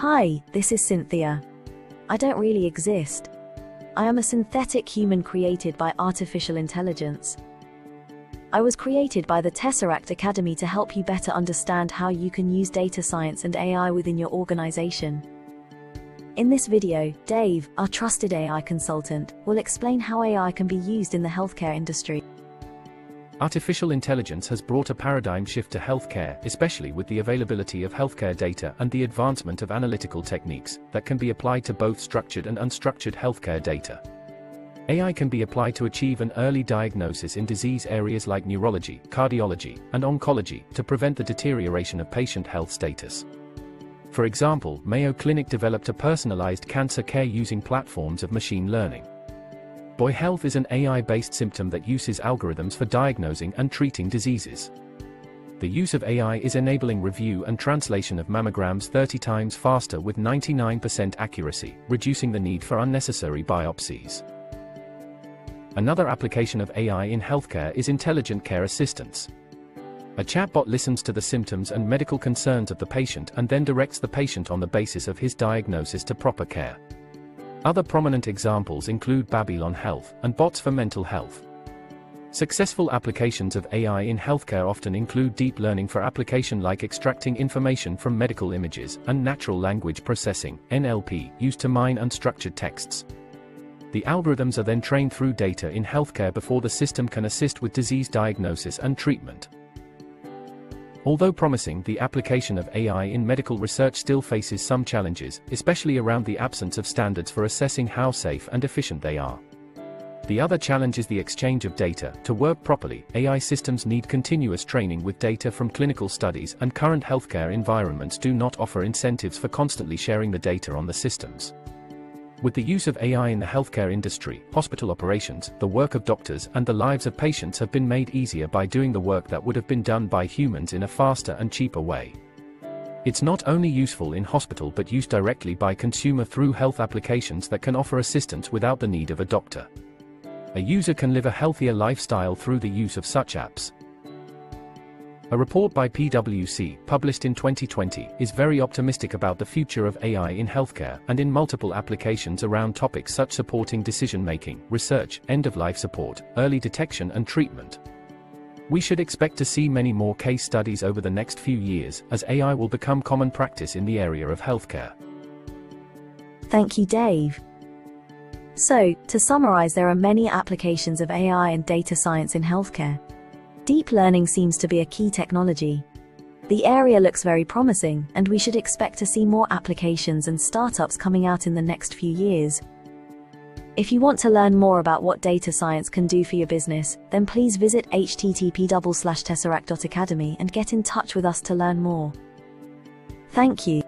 Hi, this is Cynthia. I don't really exist. I am a synthetic human created by artificial intelligence. I was created by the Tesseract Academy to help you better understand how you can use data science and AI within your organization. In this video, Dave, our trusted AI consultant, will explain how AI can be used in the healthcare industry. Artificial intelligence has brought a paradigm shift to healthcare, especially with the availability of healthcare data and the advancement of analytical techniques that can be applied to both structured and unstructured healthcare data. AI can be applied to achieve an early diagnosis in disease areas like neurology, cardiology, and oncology to prevent the deterioration of patient health status. For example, Mayo Clinic developed a personalized cancer care using platforms of machine learning. Boy Health is an AI-based symptom that uses algorithms for diagnosing and treating diseases. The use of AI is enabling review and translation of mammograms 30 times faster with 99% accuracy, reducing the need for unnecessary biopsies. Another application of AI in healthcare is intelligent care assistance. A chatbot listens to the symptoms and medical concerns of the patient and then directs the patient on the basis of his diagnosis to proper care. Other prominent examples include Babylon Health and bots for mental health. Successful applications of AI in healthcare often include deep learning for application like extracting information from medical images and natural language processing (NLP) used to mine unstructured texts. The algorithms are then trained through data in healthcare before the system can assist with disease diagnosis and treatment. Although promising, the application of AI in medical research still faces some challenges, especially around the absence of standards for assessing how safe and efficient they are. The other challenge is the exchange of data. To work properly, AI systems need continuous training with data from clinical studies, and current healthcare environments do not offer incentives for constantly sharing the data on the systems. With the use of AI in the healthcare industry, hospital operations, the work of doctors, and the lives of patients have been made easier by doing the work that would have been done by humans in a faster and cheaper way. It's not only useful in hospital but used directly by consumer through health applications that can offer assistance without the need of a doctor. A user can live a healthier lifestyle through the use of such apps. A report by PwC, published in 2020, is very optimistic about the future of AI in healthcare and in multiple applications around topics such as supporting decision-making, research, end-of-life support, early detection and treatment. We should expect to see many more case studies over the next few years, as AI will become common practice in the area of healthcare. Thank you, Dave. So, to summarize, there are many applications of AI and data science in healthcare. Deep learning seems to be a key technology. The area looks very promising, and we should expect to see more applications and startups coming out in the next few years. If you want to learn more about what data science can do for your business, then please visit http://tesseract.academy and get in touch with us to learn more. Thank you.